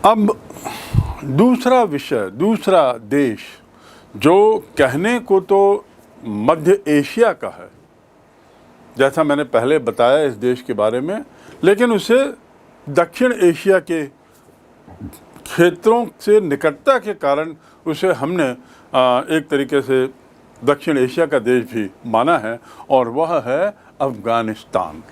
अब दूसरा विषय, दूसरा देश जो कहने को तो मध्य एशिया का है, जैसा मैंने पहले बताया इस देश के बारे में, लेकिन उसे दक्षिण एशिया के क्षेत्रों से निकटता के कारण उसे हमने एक तरीके से दक्षिण एशिया का देश भी माना है, और वह है अफ़गानिस्तान।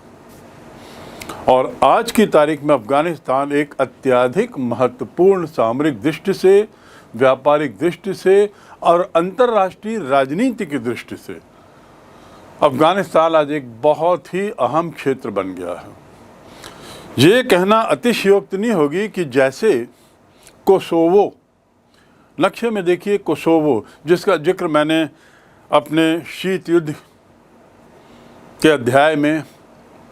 और आज की तारीख में अफ़गानिस्तान एक अत्यधिक महत्वपूर्ण सामरिक दृष्टि से, व्यापारिक दृष्टि से और अंतर्राष्ट्रीय राजनीति की दृष्टि से अफ़गानिस्तान आज एक बहुत ही अहम क्षेत्र बन गया है। ये कहना अतिशयोक्ति नहीं होगी कि जैसे कोसोवो, नक्शे में देखिए कोसोवो, जिसका जिक्र मैंने अपने शीत युद्ध के अध्याय में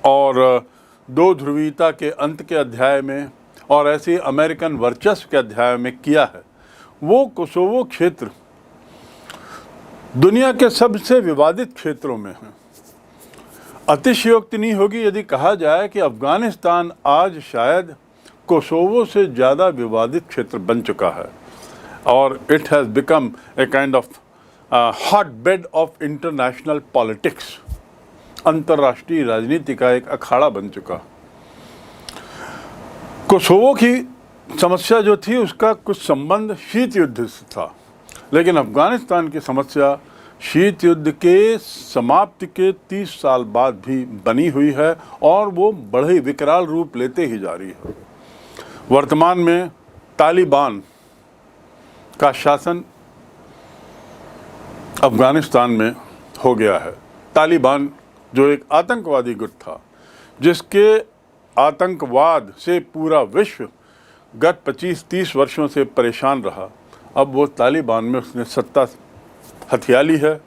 और दो ध्रुवीयता के अंत के अध्याय में और ऐसे अमेरिकन वर्चस्व के अध्याय में किया है, वो कोसोवो क्षेत्र दुनिया के सबसे विवादित क्षेत्रों में है। अतिशयोक्ति नहीं होगी यदि कहा जाए कि अफ़गानिस्तान आज शायद कोसोवो से ज़्यादा विवादित क्षेत्र बन चुका है, और it has become a kind of hot bed of international politics, अंतर्राष्ट्रीय राजनीति का एक अखाड़ा बन चुका। कोसोवो की समस्या जो थी उसका कुछ संबंध शीत युद्ध से था, लेकिन अफ़गानिस्तान की समस्या शीत युद्ध के समाप्ति के 30 साल बाद भी बनी हुई है, और वो बड़े विकराल रूप लेते ही जा रही है। वर्तमान में तालिबान का शासन अफ़गानिस्तान में हो गया है। तालिबान जो एक आतंकवादी गुट था, जिसके आतंकवाद से पूरा विश्व गत 25-30 वर्षों से परेशान रहा, अब वो तालिबान में उसने सत्ता हथिया ली है।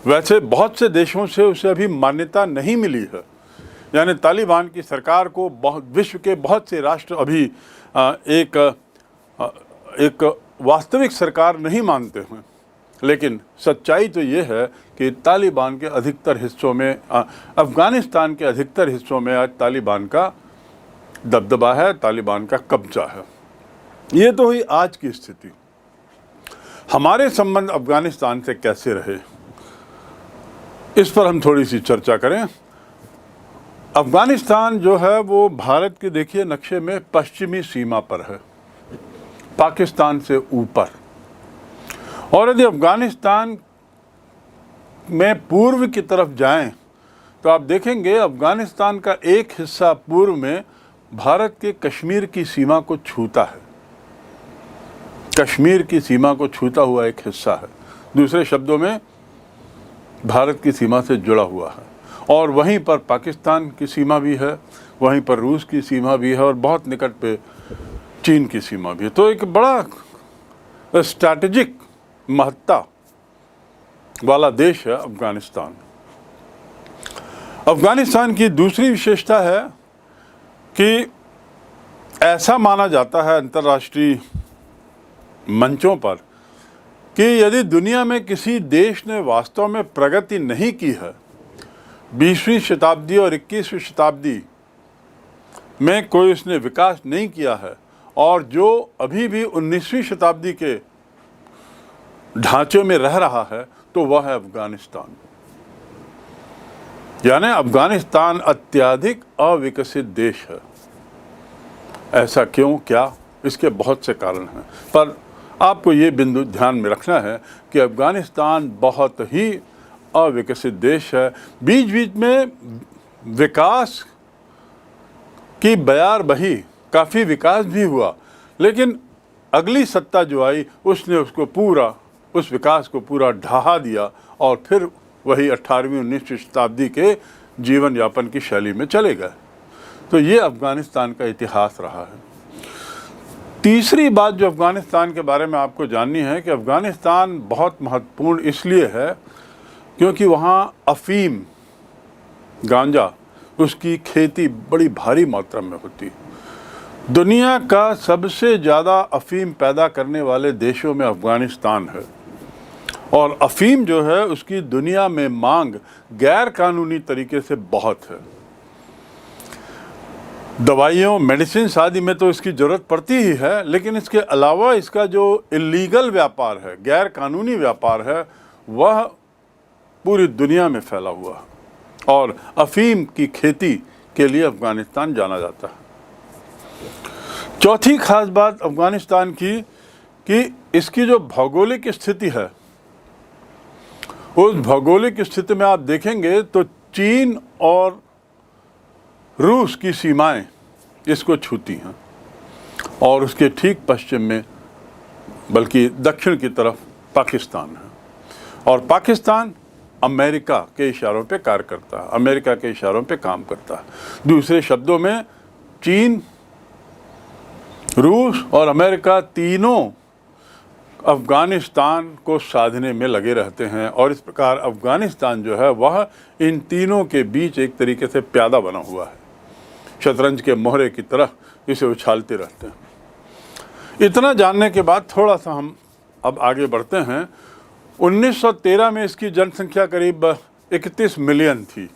वैसे बहुत से देशों से उसे अभी मान्यता नहीं मिली है, यानी तालिबान की सरकार को विश्व के बहुत से राष्ट्र अभी एक वास्तविक सरकार नहीं मानते हैं। लेकिन सच्चाई तो ये है कि तालिबान के अधिकतर हिस्सों में, अफ़गानिस्तान के अधिकतर हिस्सों में आज तालिबान का दबदबा है, तालिबान का कब्जा है। ये तो हुई आज की स्थिति। हमारे संबंध अफ़गानिस्तान से कैसे रहे, इस पर हम थोड़ी सी चर्चा करें। अफ़गानिस्तान जो है वो भारत के देखिए नक्शे में पश्चिमी सीमा पर है, पाकिस्तान से ऊपर। और यदि अफ़गानिस्तान में पूर्व की तरफ जाएं तो आप देखेंगे अफ़गानिस्तान का एक हिस्सा पूर्व में भारत के कश्मीर की सीमा को छूता है, कश्मीर की सीमा को छूता हुआ एक हिस्सा है। दूसरे शब्दों में भारत की सीमा से जुड़ा हुआ है, और वहीं पर पाकिस्तान की सीमा भी है, वहीं पर रूस की सीमा भी है, और बहुत निकट पे चीन की सीमा भी है। तो एक बड़ा स्ट्रैटेजिक महत्ता वाला देश है अफ़गानिस्तान। अफ़गानिस्तान की दूसरी विशेषता है कि ऐसा माना जाता है अंतर्राष्ट्रीय मंचों पर कि यदि दुनिया में किसी देश ने वास्तव में प्रगति नहीं की है 20वीं शताब्दी और 21वीं शताब्दी में, कोई उसने विकास नहीं किया है, और जो अभी भी 19वीं शताब्दी के ढांचे में रह रहा है, तो वह है अफ़गानिस्तान। यानी अफ़गानिस्तान अत्यधिक अविकसित देश है। ऐसा क्यों, क्या? इसके बहुत से कारण हैं, पर आपको ये बिंदु ध्यान में रखना है कि अफ़गानिस्तान बहुत ही अविकसित देश है। बीच बीच में विकास की बयार बही, काफ़ी विकास भी हुआ, लेकिन अगली सत्ता जो आई उसने उस विकास को पूरा ढहा दिया, और फिर वही 18वीं 19वीं शताब्दी के जीवन यापन की शैली में चले गए। तो ये अफ़गानिस्तान का इतिहास रहा है। तीसरी बात जो अफ़गानिस्तान के बारे में आपको जाननी है कि अफ़गानिस्तान बहुत महत्वपूर्ण इसलिए है क्योंकि वहाँ अफ़ीम, गांजा, उसकी खेती बड़ी भारी मात्रा में होती है। दुनिया का सबसे ज़्यादा अफ़ीम पैदा करने वाले देशों में अफ़गानिस्तान है, और अफ़ीम जो है उसकी दुनिया में मांग गैर कानूनी तरीके से बहुत है। दवाइयों, मेडिसिन आदि में तो इसकी ज़रूरत पड़ती ही है, लेकिन इसके अलावा इसका जो इलीगल व्यापार है, गैर कानूनी व्यापार है, वह पूरी दुनिया में फैला हुआ है। और अफीम की खेती के लिए अफ़गानिस्तान जाना जाता है। चौथी खास बात अफ़गानिस्तान की कि इसकी जो भौगोलिक स्थिति है, उस भौगोलिक स्थिति में आप देखेंगे तो चीन और रूस की सीमाएं इसको छूती हैं और उसके ठीक पश्चिम में, बल्कि दक्षिण की तरफ पाकिस्तान है। और पाकिस्तान अमेरिका के इशारों पे कार्य करता है, अमेरिका के इशारों पे काम करता है। दूसरे शब्दों में चीन, रूस और अमेरिका तीनों अफ़गानिस्तान को साधने में लगे रहते हैं और इस प्रकार अफ़गानिस्तान जो है वह इन तीनों के बीच एक तरीके से प्यादा बना हुआ है, शतरंज के मोहरे की तरह इसे उछालते रहते हैं। इतना जानने के बाद थोड़ा सा हम अब आगे बढ़ते हैं। 1913 में इसकी जनसंख्या करीब 31 मिलियन थी।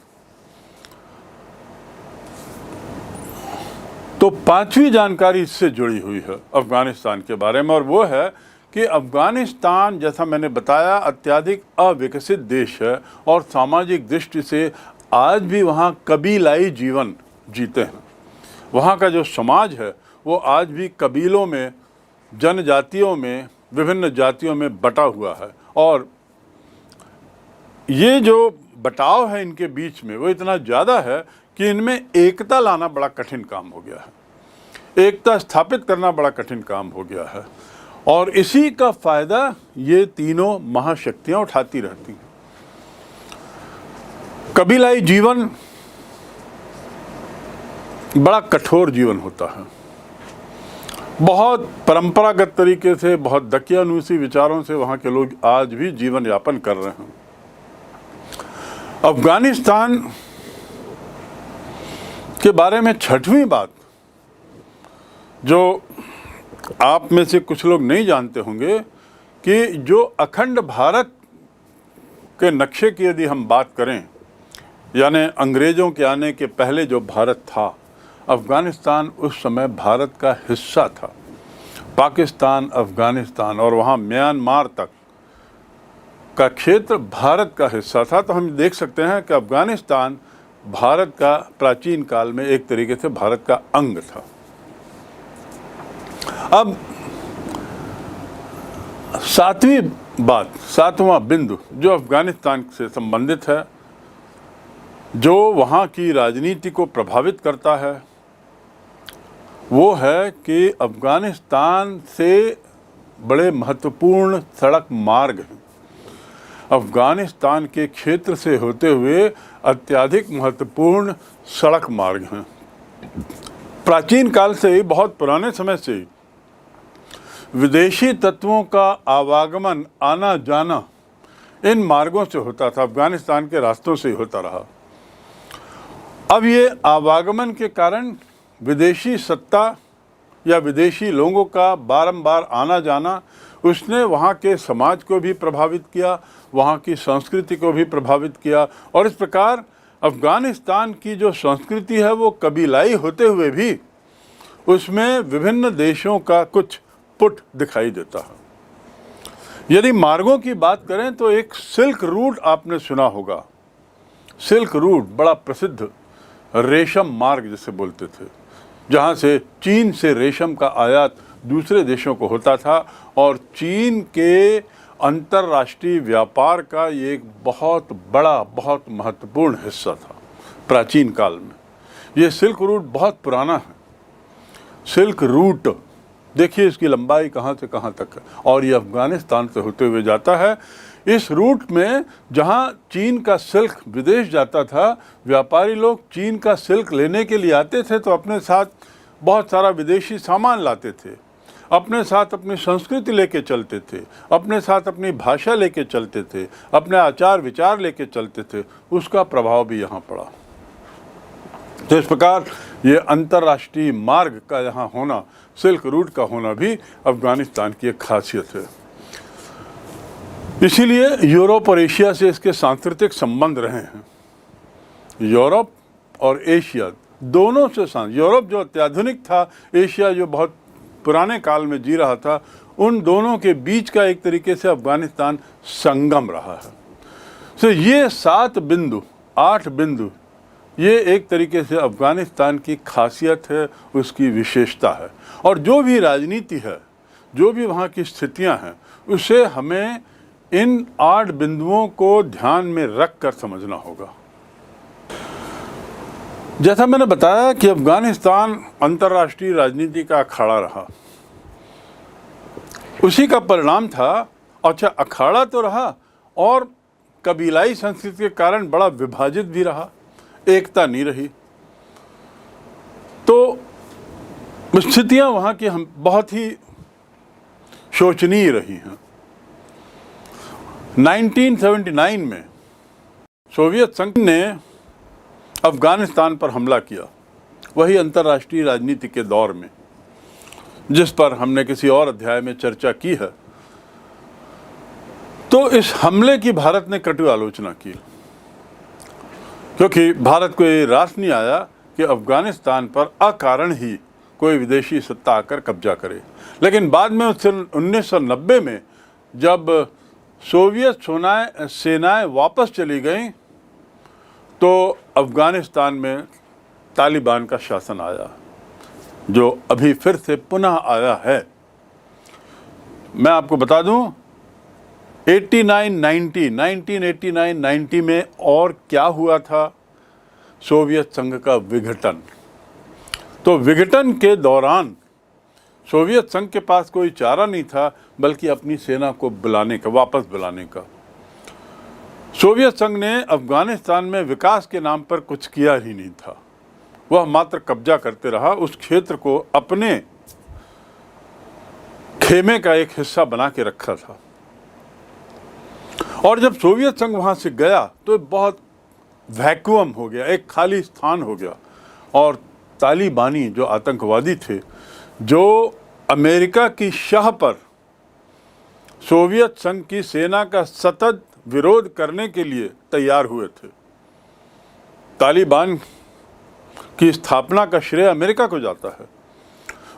तो पांचवी जानकारी इससे जुड़ी हुई है अफ़गानिस्तान के बारे में, और वो है कि अफ़गानिस्तान, जैसा मैंने बताया, अत्यधिक अविकसित देश है और सामाजिक दृष्टि से आज भी वहाँ कबीलाई जीवन जीते हैं। वहाँ का जो समाज है वो आज भी कबीलों में, जनजातियों में, विभिन्न जातियों में बटा हुआ है। और ये जो बटाव है इनके बीच में वो इतना ज़्यादा है कि इनमें एकता लाना बड़ा कठिन काम हो गया है, एकता स्थापित करना बड़ा कठिन काम हो गया है। और इसी का फ़ायदा ये तीनों महाशक्तियाँ उठाती रहती हैं। कबीलाई जीवन बड़ा कठोर जीवन होता है, बहुत परंपरागत तरीके से, बहुत दकियानूसी विचारों से वहाँ के लोग आज भी जीवन यापन कर रहे हैं। अफ़गानिस्तान के बारे में छठवीं बात जो आप में से कुछ लोग नहीं जानते होंगे कि जो अखंड भारत के नक्शे की यदि हम बात करें, यानी अंग्रेज़ों के आने के पहले जो भारत था, अफ़गानिस्तान उस समय भारत का हिस्सा था। पाकिस्तान, अफ़गानिस्तान और वहाँ म्यांमार तक का क्षेत्र भारत का हिस्सा था। तो हम देख सकते हैं कि अफ़गानिस्तान भारत का प्राचीन काल में एक तरीके से भारत का अंग था। अब सातवीं बात, सातवां बिंदु जो अफ़गानिस्तान से संबंधित है, जो वहाँ की राजनीति को प्रभावित करता है, वो है कि अफ़गानिस्तान से बड़े महत्वपूर्ण सड़क मार्ग हैं। अफ़गानिस्तान के क्षेत्र से होते हुए अत्यधिक महत्वपूर्ण सड़क मार्ग हैं। प्राचीन काल से ही, बहुत पुराने समय से ही विदेशी तत्वों का आवागमन, आना जाना इन मार्गों से होता था, अफ़गानिस्तान के रास्तों से ही होता रहा। अब ये आवागमन के कारण विदेशी सत्ता या विदेशी लोगों का बारंबार आना जाना, उसने वहाँ के समाज को भी प्रभावित किया, वहाँ की संस्कृति को भी प्रभावित किया। और इस प्रकार अफ़गानिस्तान की जो संस्कृति है वो कबीलाई होते हुए भी उसमें विभिन्न देशों का कुछ पुट दिखाई देता है। यदि मार्गों की बात करें तो एक सिल्क रूट आपने सुना होगा। सिल्क रूट बड़ा प्रसिद्ध रेशम मार्ग जिसे बोलते थे, जहाँ से चीन से रेशम का आयात दूसरे देशों को होता था और चीन के अंतर्राष्ट्रीय व्यापार का ये एक बहुत बड़ा, बहुत महत्वपूर्ण हिस्सा था प्राचीन काल में। ये सिल्क रूट बहुत पुराना है। सिल्क रूट देखिए इसकी लंबाई कहाँ से कहाँ तक है और ये अफ़गानिस्तान से होते हुए जाता है। इस रूट में जहाँ चीन का सिल्क विदेश जाता था, व्यापारी लोग चीन का सिल्क लेने के लिए आते थे तो अपने साथ बहुत सारा विदेशी सामान लाते थे, अपने साथ अपनी संस्कृति लेके चलते थे, अपने साथ अपनी भाषा लेके चलते थे, अपने आचार विचार लेके चलते थे। उसका प्रभाव भी यहाँ पड़ा। तो इस प्रकार ये अंतर्राष्ट्रीय मार्ग का यहाँ होना, सिल्क रूट का होना भी अफ़गानिस्तान की एक खासियत है। इसीलिए यूरोप और एशिया से इसके सांस्कृतिक संबंध रहे हैं। यूरोप और एशिया दोनों से यूरोप जो अत्याधुनिक था, एशिया जो बहुत पुराने काल में जी रहा था, उन दोनों के बीच का एक तरीके से अफगानिस्तान संगम रहा है। तो ये 7 बिंदु 8 बिंदु, ये एक तरीके से अफगानिस्तान की खासियत है, उसकी विशेषता है। और जो भी राजनीति है, जो भी वहाँ की स्थितियाँ हैं, उसे हमें इन 8 बिंदुओं को ध्यान में रख कर समझना होगा। जैसा मैंने बताया कि अफगानिस्तान अंतर्राष्ट्रीय राजनीति का अखाड़ा रहा, उसी का परिणाम था। अच्छा, अखाड़ा तो रहा और कबीलाई संस्कृति के कारण बड़ा विभाजित भी रहा, एकता नहीं रही। तो स्थितियां वहाँ की हम बहुत ही शोचनीय रही हैं। 1979 में सोवियत संघ ने अफगानिस्तान पर हमला किया, वही अंतर्राष्ट्रीय राजनीति के दौर में, जिस पर हमने किसी और अध्याय में चर्चा की है। तो इस हमले की भारत ने कटु आलोचना की, क्योंकि भारत को ये रास नहीं आया कि अफगानिस्तान पर अकारण ही कोई विदेशी सत्ता आकर कब्जा करे। लेकिन बाद में 1990 में जब सोवियत सेनाएं वापस चली गईं, तो अफगानिस्तान में तालिबान का शासन आया, जो अभी फिर से पुनः आया है। मैं आपको बता दूं, 1989-90 में और क्या हुआ था, सोवियत संघ का विघटन। तो विघटन के दौरान सोवियत संघ के पास कोई चारा नहीं था बल्कि अपनी सेना को बुलाने का, वापस बुलाने का। सोवियत संघ ने अफगानिस्तान में विकास के नाम पर कुछ किया ही नहीं था, वह मात्र कब्जा करते रहा, उस क्षेत्र को अपने खेमे का एक हिस्सा बना के रखा था। और जब सोवियत संघ वहां से गया तो बहुत वैक्यूम हो गया, एक खाली स्थान हो गया। और तालिबानी जो आतंकवादी थे, जो अमेरिका की शाह पर सोवियत संघ की सेना का सतत विरोध करने के लिए तैयार हुए थे, तालिबान की स्थापना का श्रेय अमेरिका को जाता है।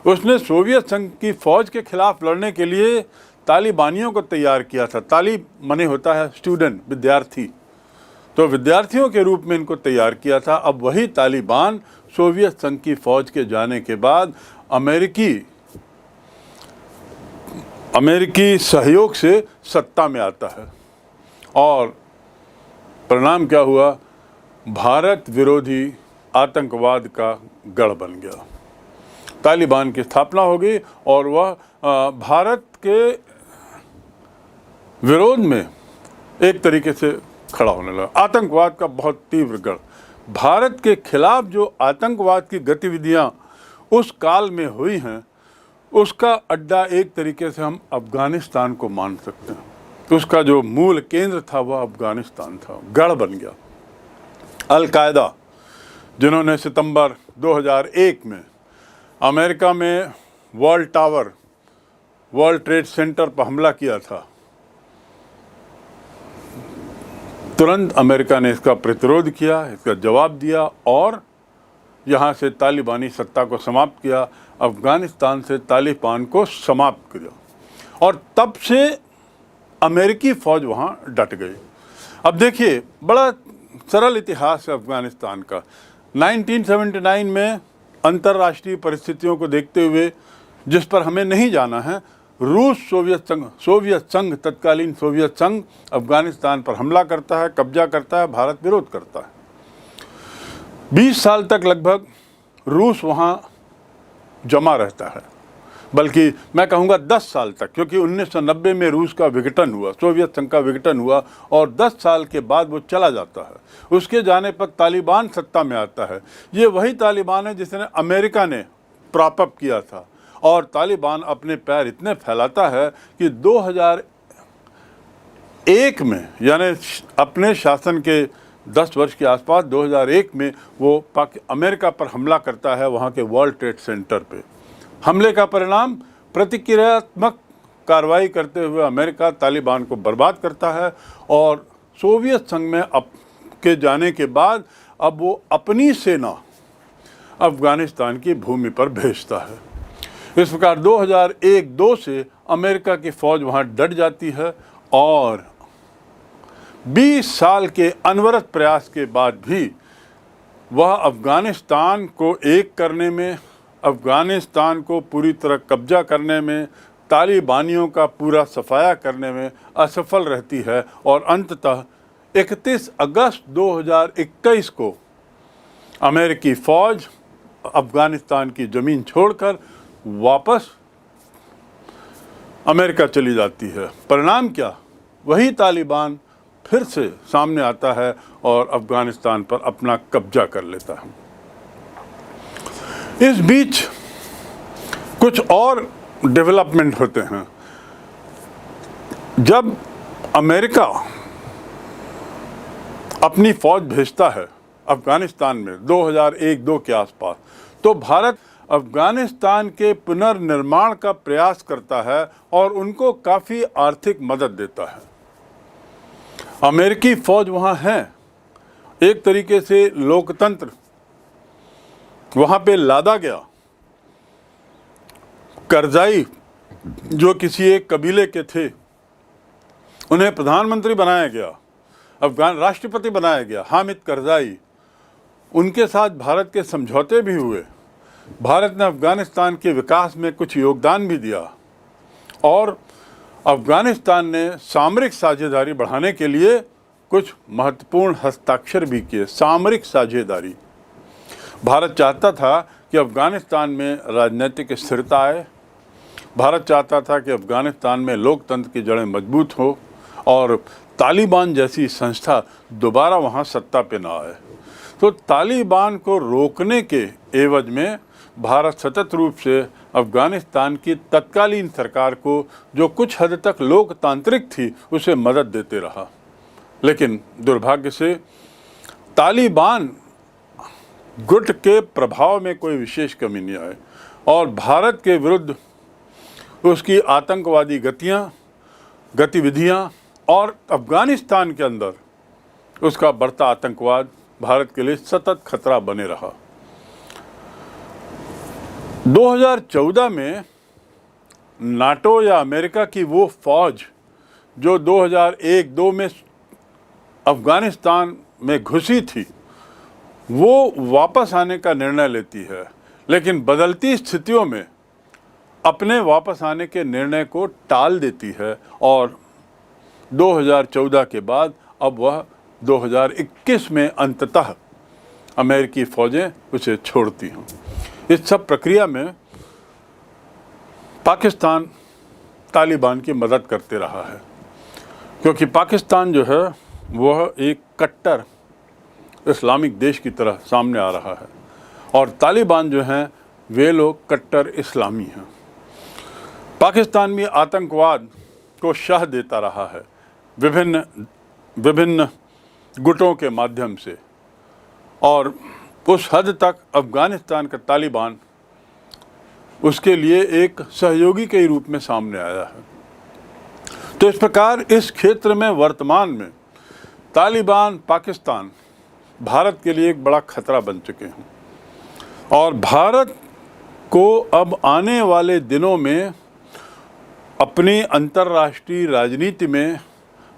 उसने सोवियत संघ की फौज के खिलाफ लड़ने के लिए तालिबानियों को तैयार किया था। तालिब माने होता है स्टूडेंट, विद्यार्थी, तो विद्यार्थियों के रूप में इनको तैयार किया था। अब वही तालिबान सोवियत संघ की फौज के जाने के बाद अमेरिकी सहयोग से सत्ता में आता है, और परिणाम क्या हुआ, भारत विरोधी आतंकवाद का गढ़ बन गया। तालिबान की स्थापना हो गई और वह भारत के विरोध में एक तरीके से खड़ा होने लगा। आतंकवाद का बहुत तीव्र गढ़, भारत के खिलाफ जो आतंकवाद की गतिविधियां उस काल में हुई हैं, उसका अड्डा एक तरीके से हम अफगानिस्तान को मान सकते हैं। उसका जो मूल केंद्र था वह अफगानिस्तान था, गढ़ बन गया। अल-कायदा, जिन्होंने सितंबर 2001 में अमेरिका में वर्ल्ड ट्रेड सेंटर पर हमला किया था, तुरंत अमेरिका ने इसका प्रतिरोध किया, इसका जवाब दिया और यहाँ से तालिबानी सत्ता को समाप्त किया, अफगानिस्तान से तालिबान को समाप्त किया। और तब से अमेरिकी फ़ौज वहाँ डट गई। अब देखिए, बड़ा सरल इतिहास है अफगानिस्तान का। 1979 में अंतर्राष्ट्रीय परिस्थितियों को देखते हुए, जिस पर हमें नहीं जाना है, रूस सोवियत संघ तत्कालीन सोवियत संघ अफगानिस्तान पर हमला करता है, कब्जा करता है, भारत विरोध करता है। 20 साल तक लगभग रूस वहाँ जमा रहता है, बल्कि मैं कहूँगा 10 साल तक, क्योंकि 1990 में रूस का विघटन हुआ, सोवियत संघ का विघटन हुआ और 10 साल के बाद वो चला जाता है। उसके जाने पर तालिबान सत्ता में आता है। ये वही तालिबान है जिसने अमेरिका ने प्रॉप अप किया था, और तालिबान अपने पैर इतने फैलाता है कि 2001 में, यानी अपने शासन के 10 वर्ष के आसपास 2001 में वो अमेरिका पर हमला करता है, वहाँ के वर्ल्ड ट्रेड सेंटर पे। हमले का परिणाम, प्रतिक्रियात्मक कार्रवाई करते हुए अमेरिका तालिबान को बर्बाद करता है, और सोवियत संघ में के जाने के बाद अब वो अपनी सेना अफगानिस्तान की भूमि पर भेजता है। इस प्रकार 2001-2 से अमेरिका की फ़ौज वहाँ डट जाती है और 20 साल के अनवरत प्रयास के बाद भी वह अफ़गानिस्तान को एक करने में, अफ़गानिस्तान को पूरी तरह कब्जा करने में, तालिबानियों का पूरा सफाया करने में असफल रहती है और अंततः 31 अगस्त 2021 को अमेरिकी फ़ौज अफ़गानिस्तान की ज़मीन छोड़कर वापस अमेरिका चली जाती है। परिणाम क्या? वही तालिबान फिर से सामने आता है और अफ़गानिस्तान पर अपना कब्जा कर लेता है। इस बीच कुछ और डेवलपमेंट होते हैं। जब अमेरिका अपनी फ़ौज भेजता है अफ़गानिस्तान में 2001-2 के आसपास, तो भारत अफ़गानिस्तान के पुनर्निर्माण का प्रयास करता है और उनको काफ़ी आर्थिक मदद देता है। अमेरिकी फ़ौज वहाँ है, एक तरीके से लोकतंत्र वहाँ पे लादा गया। करज़ाई जो किसी एक कबीले के थे, उन्हें प्रधानमंत्री बनाया गया, अफ़गान राष्ट्रपति बनाया गया, हामिद करज़ाई। उनके साथ भारत के समझौते भी हुए। भारत ने अफ़गानिस्तान के विकास में कुछ योगदान भी दिया और अफ़गानिस्तान ने सामरिक साझेदारी बढ़ाने के लिए कुछ महत्वपूर्ण हस्ताक्षर भी किए। सामरिक साझेदारी, भारत चाहता था कि अफ़गानिस्तान में राजनीतिक स्थिरता आए, भारत चाहता था कि अफ़गानिस्तान में लोकतंत्र की जड़ें मजबूत हो और तालिबान जैसी संस्था दोबारा वहाँ सत्ता पे ना आए। तो तालिबान को रोकने के एवज में भारत सतत रूप से अफ़गानिस्तान की तत्कालीन सरकार को, जो कुछ हद तक लोकतांत्रिक थी, उसे मदद देते रहा। लेकिन दुर्भाग्य से तालिबान गुट के प्रभाव में कोई विशेष कमी नहीं आई और भारत के विरुद्ध उसकी आतंकवादी गतिविधियां और अफ़गानिस्तान के अंदर उसका बढ़ता आतंकवाद भारत के लिए सतत खतरा बने रहा। 2014 में नाटो या अमेरिका की वो फौज जो 2001-2 में अफ़गानिस्तान में घुसी थी, वो वापस आने का निर्णय लेती है, लेकिन बदलती स्थितियों में अपने वापस आने के निर्णय को टाल देती है और 2014 के बाद अब वह 2021 में अंततः अमेरिकी फ़ौजें उसे छोड़ती हैं। इस सब प्रक्रिया में पाकिस्तान तालिबान की मदद करते रहा है, क्योंकि पाकिस्तान जो है वह एक कट्टर इस्लामिक देश की तरह सामने आ रहा है और तालिबान जो हैं वे लोग कट्टर इस्लामी हैं। पाकिस्तान भी आतंकवाद को शह देता रहा है विभिन्न गुटों के माध्यम से और उस हद तक अफ़गानिस्तान का तालिबान उसके लिए एक सहयोगी के रूप में सामने आया है। तो इस प्रकार इस क्षेत्र में वर्तमान में तालिबान, पाकिस्तान भारत के लिए एक बड़ा खतरा बन चुके हैं और भारत को अब आने वाले दिनों में अपनी अंतर्राष्ट्रीय राजनीति में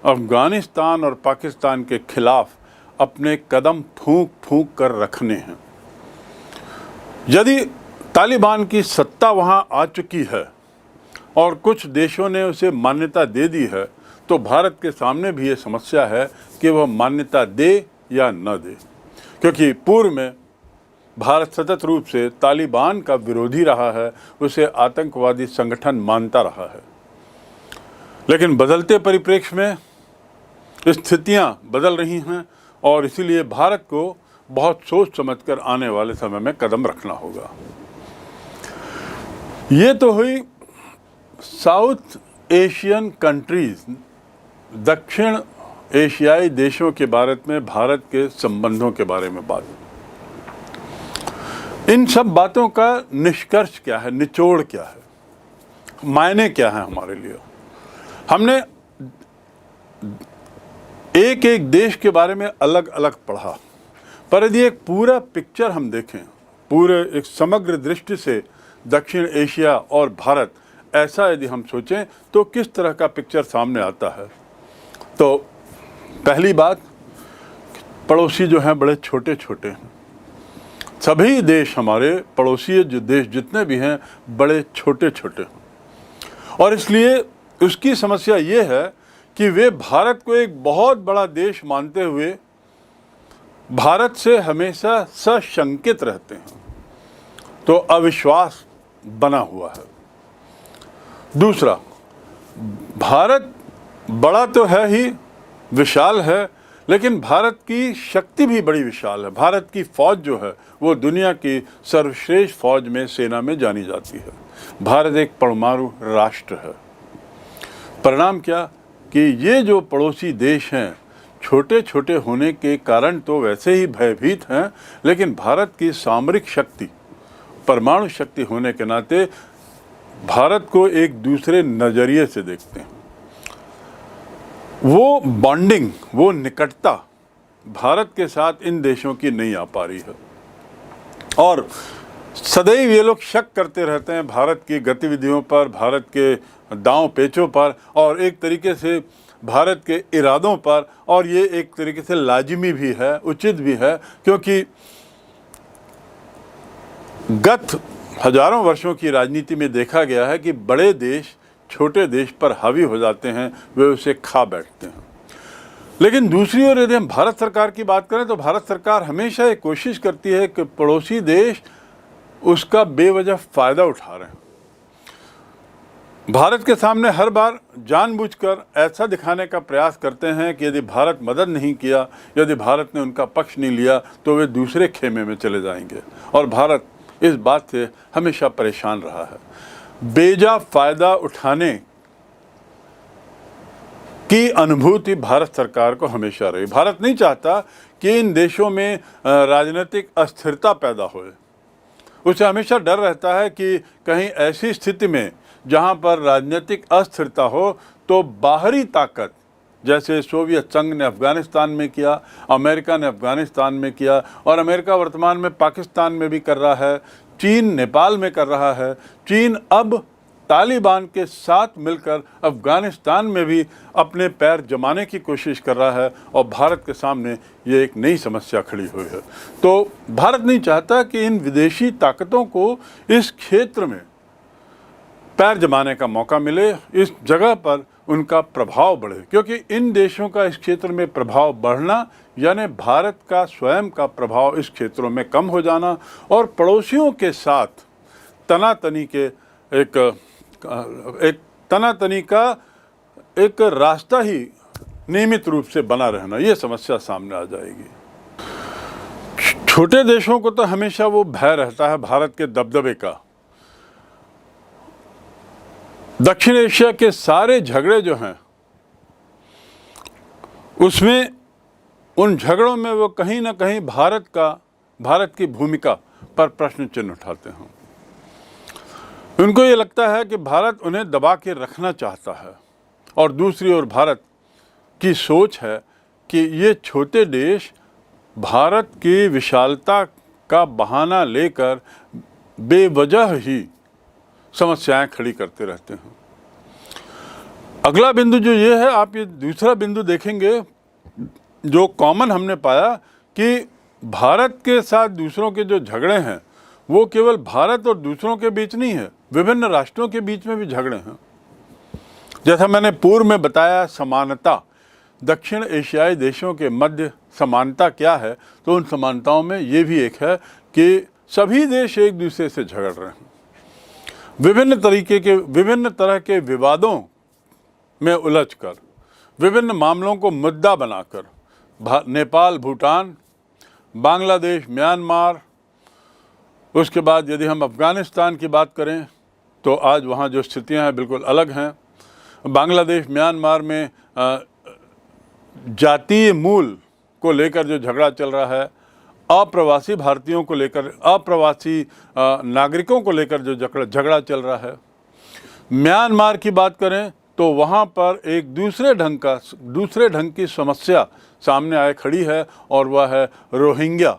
अफ़गानिस्तान और पाकिस्तान के खिलाफ अपने कदम फूंक फूंक कर रखने हैं। यदि तालिबान की सत्ता वहाँ आ चुकी है और कुछ देशों ने उसे मान्यता दे दी है, तो भारत के सामने भी ये समस्या है कि वह मान्यता दे या न दे, क्योंकि पूर्व में भारत सतत रूप से तालिबान का विरोधी रहा है, उसे आतंकवादी संगठन मानता रहा है। लेकिन बदलते परिप्रेक्ष्य में स्थितियां बदल रही हैं और इसीलिए भारत को बहुत सोच समझकर आने वाले समय में कदम रखना होगा। ये तो हुई साउथ एशियन कंट्रीज, दक्षिण एशियाई देशों के बारे में भारत के संबंधों के बारे में बात। इन सब बातों का निष्कर्ष क्या है, निचोड़ क्या है, मायने क्या है हमारे लिए? हमने एक एक देश के बारे में अलग अलग पढ़ा, पर यदि एक पूरा पिक्चर हम देखें, पूरे एक समग्र दृष्टि से दक्षिण एशिया और भारत, ऐसा यदि हम सोचें तो किस तरह का पिक्चर सामने आता है। तो पहली बात, पड़ोसी जो हैं बड़े छोटे छोटे हैं। सभी देश, हमारे पड़ोसी जो देश जितने भी हैं, बड़े छोटे छोटे हैं। और इसलिए उसकी समस्या ये है कि वे भारत को एक बहुत बड़ा देश मानते हुए भारत से हमेशा सशंकित रहते हैं। तो अविश्वास बना हुआ है। दूसरा, भारत बड़ा तो है ही, विशाल है, लेकिन भारत की शक्ति भी बड़ी विशाल है। भारत की फौज जो है वो दुनिया की सर्वश्रेष्ठ फौज में, सेना में जानी जाती है। भारत एक परमाणु राष्ट्र है। परिणाम क्या कि ये जो पड़ोसी देश हैं, छोटे छोटे होने के कारण तो वैसे ही भयभीत हैं, लेकिन भारत की सामरिक शक्ति, परमाणु शक्ति होने के नाते भारत को एक दूसरे नज़रिए से देखते हैं। वो बॉन्डिंग, वो निकटता भारत के साथ इन देशों की नहीं आ पा रही है। और सदैव ये लोग शक करते रहते हैं भारत की गतिविधियों पर, भारत के दांव पेचों पर, और एक तरीके से भारत के इरादों पर। और ये एक तरीके से लाजिमी भी है, उचित भी है, क्योंकि गत हजारों वर्षों की राजनीति में देखा गया है कि बड़े देश छोटे देश पर हावी हो जाते हैं, वे उसे खा बैठते हैं। लेकिन दूसरी ओर यदि हम भारत सरकार की बात करें तो भारत सरकार हमेशा ये कोशिश करती है कि पड़ोसी देश उसका बेवजह फ़ायदा उठा रहे हैं। भारत के सामने हर बार जानबूझकर ऐसा दिखाने का प्रयास करते हैं कि यदि भारत मदद नहीं किया, यदि भारत ने उनका पक्ष नहीं लिया, तो वे दूसरे खेमे में चले जाएंगे। और भारत इस बात से हमेशा परेशान रहा है। बेजा फ़ायदा उठाने की अनुभूति भारत सरकार को हमेशा रही। भारत नहीं चाहता कि इन देशों में राजनीतिक अस्थिरता पैदा होए। उसे हमेशा डर रहता है कि कहीं ऐसी स्थिति में जहां पर राजनीतिक अस्थिरता हो तो बाहरी ताकत, जैसे सोवियत संघ ने अफ़गानिस्तान में किया, अमेरिका ने अफ़गानिस्तान में किया, और अमेरिका वर्तमान में पाकिस्तान में भी कर रहा है, चीन नेपाल में कर रहा है, चीन अब तालिबान के साथ मिलकर अफ़गानिस्तान में भी अपने पैर जमाने की कोशिश कर रहा है, और भारत के सामने ये एक नई समस्या खड़ी हुई है। तो भारत नहीं चाहता कि इन विदेशी ताकतों को इस क्षेत्र में पैर जमाने का मौका मिले, इस जगह पर उनका प्रभाव बढ़े, क्योंकि इन देशों का इस क्षेत्र में प्रभाव बढ़ना यानी भारत का स्वयं का प्रभाव इस क्षेत्रों में कम हो जाना, और पड़ोसियों के साथ तनातनी के एक तनातनी का एक रास्ता ही नियमित रूप से बना रहना, ये समस्या सामने आ जाएगी। छोटे देशों को तो हमेशा वो भय रहता है भारत के दबदबे का। दक्षिण एशिया के सारे झगड़े जो हैं उसमें, उन झगड़ों में वो कहीं ना कहीं भारत की भूमिका पर प्रश्न चिन्ह उठाते हैं। उनको ये लगता है कि भारत उन्हें दबा के रखना चाहता है, और दूसरी ओर भारत की सोच है कि ये छोटे देश भारत की विशालता का बहाना लेकर बेवजह ही समस्याएं खड़ी करते रहते हैं। अगला बिंदु जो ये है, आप ये दूसरा बिंदु देखेंगे जो कॉमन हमने पाया कि भारत के साथ दूसरों के जो झगड़े हैं वो केवल भारत और दूसरों के बीच नहीं है, विभिन्न राष्ट्रों के बीच में भी झगड़े हैं। जैसा मैंने पूर्व में बताया, समानता, दक्षिण एशियाई देशों के मध्य समानता क्या है, तो उन समानताओं में ये भी एक है कि सभी देश एक दूसरे से झगड़ रहे हैं। विभिन्न तरह के विवादों में उलझकर, विभिन्न मामलों को मुद्दा बनाकर नेपाल, भूटान, बांग्लादेश, म्यांमार, उसके बाद यदि हम अफ़गानिस्तान की बात करें तो आज वहाँ जो स्थितियाँ हैं बिल्कुल अलग हैं। बांग्लादेश, म्यांमार में जातीय मूल को लेकर जो झगड़ा चल रहा है, अप्रवासी भारतीयों को लेकर, अप्रवासी नागरिकों को लेकर जो झगड़ा चल रहा है। म्यांमार की बात करें तो वहाँ पर एक दूसरे ढंग की समस्या सामने आए खड़ी है, और वह है रोहिंग्या।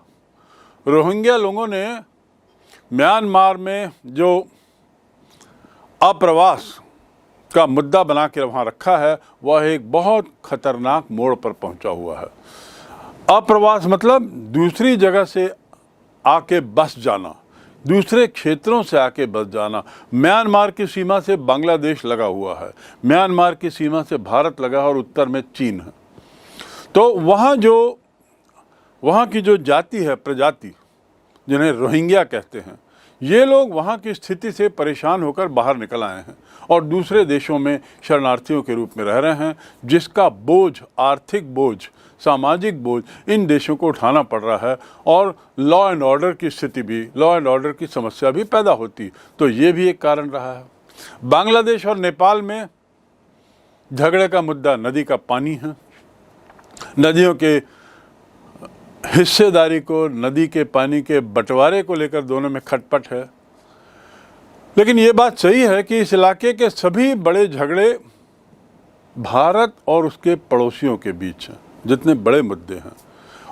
रोहिंग्या लोगों ने म्यांमार में जो अप्रवास का मुद्दा बना के वहाँ रखा है वह एक बहुत खतरनाक मोड़ पर पहुँचा हुआ है। अप्रवास मतलब दूसरी जगह से आके बस जाना, दूसरे क्षेत्रों से आके बस जाना। म्यांमार की सीमा से बांग्लादेश लगा हुआ है, म्यांमार की सीमा से भारत लगा है और उत्तर में चीन है। तो वहाँ की जो जाति है, प्रजाति, जिन्हें रोहिंग्या कहते हैं, ये लोग वहाँ की स्थिति से परेशान होकर बाहर निकल आए हैं और दूसरे देशों में शरणार्थियों के रूप में रह रहे हैं, जिसका बोझ, आर्थिक बोझ, सामाजिक बोझ इन देशों को उठाना पड़ रहा है और लॉ एंड ऑर्डर की स्थिति भी, लॉ एंड ऑर्डर की समस्या भी पैदा होती। तो ये भी एक कारण रहा है। बांग्लादेश और नेपाल में झगड़े का मुद्दा नदी का पानी है, नदियों के हिस्सेदारी को, नदी के पानी के बंटवारे को लेकर दोनों में खटपट है। लेकिन ये बात सही है कि इस इलाके के सभी बड़े झगड़े भारत और उसके पड़ोसियों के बीच हैं, जितने बड़े मुद्दे हैं।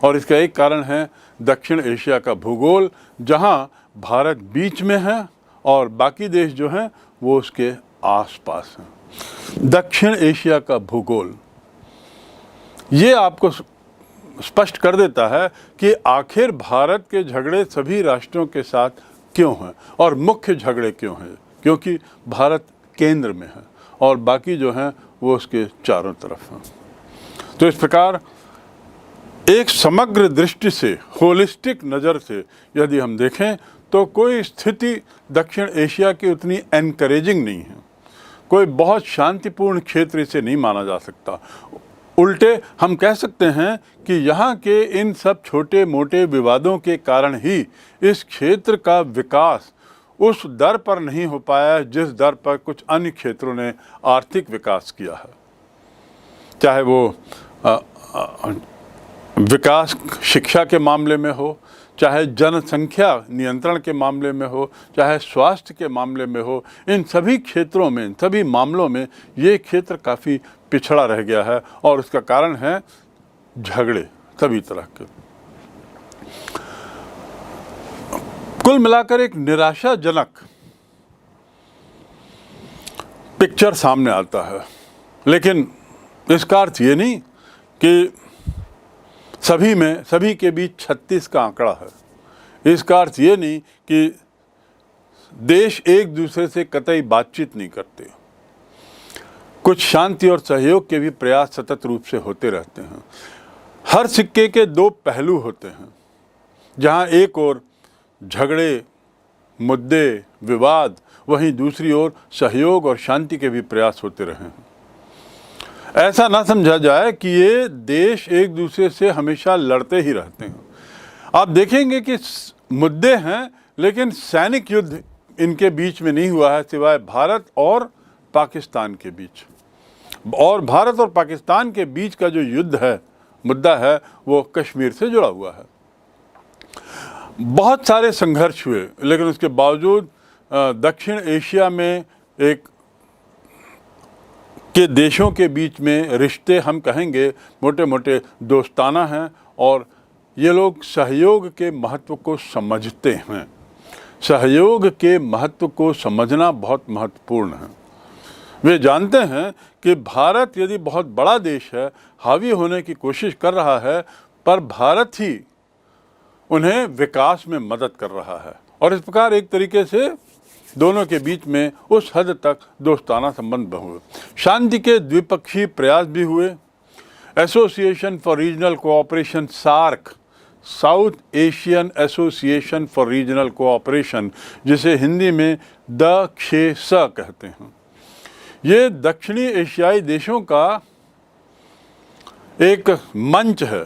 और इसका एक कारण है दक्षिण एशिया का भूगोल, जहां भारत बीच में है और बाकी देश जो हैं वो उसके आसपास हैं। दक्षिण एशिया का भूगोल ये आपको स्पष्ट कर देता है कि आखिर भारत के झगड़े सभी राष्ट्रों के साथ क्यों हैं और मुख्य झगड़े क्यों हैं, क्योंकि भारत केंद्र में है और बाकी जो हैं वो उसके चारों तरफ हैं। तो इस प्रकार एक समग्र दृष्टि से, होलिस्टिक नज़र से यदि हम देखें तो कोई स्थिति दक्षिण एशिया की उतनी एनकरेजिंग नहीं है। कोई बहुत शांतिपूर्ण क्षेत्र इसे नहीं माना जा सकता। उल्टे हम कह सकते हैं कि यहाँ के इन सब छोटे मोटे विवादों के कारण ही इस क्षेत्र का विकास उस दर पर नहीं हो पाया जिस दर पर कुछ अन्य क्षेत्रों ने आर्थिक विकास किया है। चाहे वो विकास शिक्षा के मामले में हो, चाहे जनसंख्या नियंत्रण के मामले में हो, चाहे स्वास्थ्य के मामले में हो, इन सभी क्षेत्रों में, इन सभी मामलों में ये क्षेत्र काफ़ी पिछड़ा रह गया है और उसका कारण है झगड़े सभी तरह के। कुल मिलाकर एक निराशाजनक पिक्चर सामने आता है। लेकिन इसका अर्थ ये नहीं कि सभी के बीच 36 का आंकड़ा है। इसका अर्थ ये नहीं कि देश एक दूसरे से कतई बातचीत नहीं करते। कुछ शांति और सहयोग के भी प्रयास सतत रूप से होते रहते हैं। हर सिक्के के दो पहलू होते हैं, जहां एक ओर झगड़े, मुद्दे, विवाद, वहीं दूसरी ओर सहयोग और शांति के भी प्रयास होते रहे हैं। ऐसा ना समझा जाए कि ये देश एक दूसरे से हमेशा लड़ते ही रहते हैं। आप देखेंगे कि मुद्दे हैं लेकिन सैनिक युद्ध इनके बीच में नहीं हुआ है, सिवाय भारत और पाकिस्तान के बीच। और भारत और पाकिस्तान के बीच का जो युद्ध है, मुद्दा है, वो कश्मीर से जुड़ा हुआ है। बहुत सारे संघर्ष हुए, लेकिन उसके बावजूद दक्षिण एशिया में के देशों के बीच में रिश्ते, हम कहेंगे, मोटे मोटे दोस्ताना हैं और ये लोग सहयोग के महत्व को समझते हैं। सहयोग के महत्व को समझना बहुत महत्वपूर्ण है। वे जानते हैं कि भारत यदि बहुत बड़ा देश है, हावी होने की कोशिश कर रहा है, पर भारत ही उन्हें विकास में मदद कर रहा है और इस प्रकार एक तरीके से दोनों के बीच में उस हद तक दोस्ताना संबंध हुए। शांति के द्विपक्षीय प्रयास भी हुए। Association for regional cooperation, SAARC, South Asian association for regional cooperation, जिसे हिंदी में DCES कहते हैं, ये दक्षिणी एशियाई देशों का एक मंच है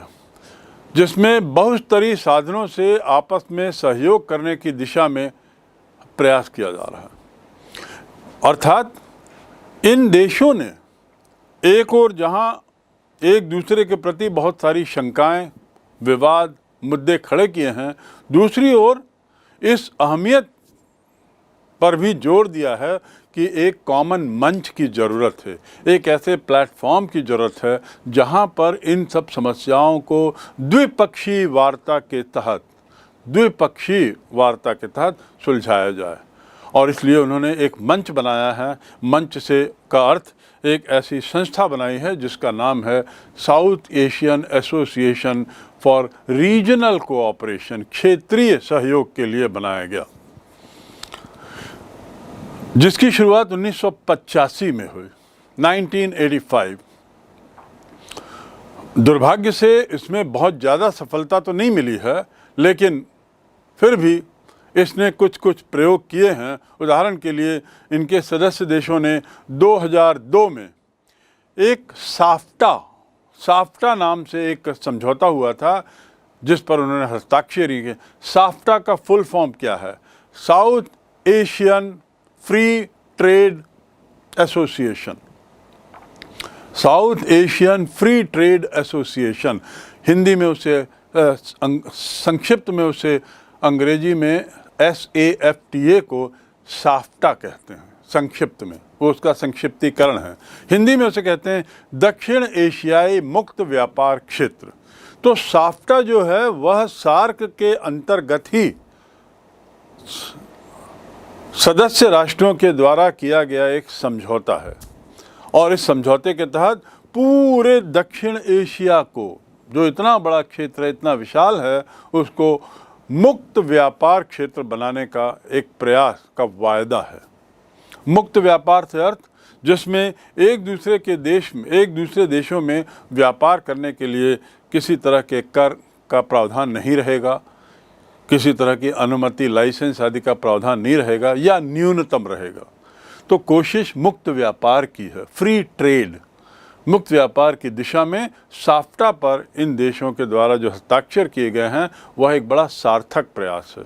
जिसमें बहुस्तरीय साधनों से आपस में सहयोग करने की दिशा में प्रयास किया जा रहा है। अर्थात इन देशों ने एक ओर जहां एक दूसरे के प्रति बहुत सारी शंकाएं, विवाद, मुद्दे खड़े किए हैं, दूसरी ओर इस अहमियत पर भी जोर दिया है कि एक कॉमन मंच की ज़रूरत है, एक ऐसे प्लेटफॉर्म की ज़रूरत है जहां पर इन सब समस्याओं को द्विपक्षीय वार्ता के तहत द्विपक्षीय वार्ता के तहत सुलझाया जाए। और इसलिए उन्होंने एक मंच बनाया है। मंच से का अर्थ एक ऐसी संस्था बनाई है जिसका नाम है south Asian association for regional cooperation, क्षेत्रीय सहयोग के लिए बनाया गया, जिसकी शुरुआत 1985 में हुई, 1985। दुर्भाग्य से इसमें बहुत ज़्यादा सफलता तो नहीं मिली है, लेकिन फिर भी इसने कुछ प्रयोग किए हैं। उदाहरण के लिए इनके सदस्य देशों ने 2002 में एक साफ्टा नाम से एक समझौता हुआ था जिस पर उन्होंने हस्ताक्षर किए। साफ्टा का फुल फॉर्म क्या है? South Asian free trade association. South Asian free trade association, Hindi में उसे संक्षिप्त में उसे अंग्रेजी में SAFTA को साफ्टा कहते हैं संक्षिप्त में, वो उसका संक्षिप्तीकरण है। हिंदी में उसे कहते हैं दक्षिण एशियाई मुक्त व्यापार क्षेत्र। तो साफ्टा जो है वह सार्क के अंतर्गत ही सदस्य राष्ट्रों के द्वारा किया गया एक समझौता है। और इस समझौते के तहत पूरे दक्षिण एशिया को, जो इतना बड़ा क्षेत्र है, इतना विशाल है, उसको मुक्त व्यापार क्षेत्र बनाने का एक प्रयास का वायदा है। मुक्त व्यापार से अर्थ जिसमें एक दूसरे देशों में व्यापार करने के लिए किसी तरह के कर का प्रावधान नहीं रहेगा, किसी तरह की अनुमति, लाइसेंस आदि का प्रावधान नहीं रहेगा या न्यूनतम रहेगा। तो कोशिश मुक्त व्यापार की है, फ्री ट्रेड, मुक्त व्यापार की दिशा में। साफ्टा पर इन देशों के द्वारा जो हस्ताक्षर किए गए हैं वह एक बड़ा सार्थक प्रयास है।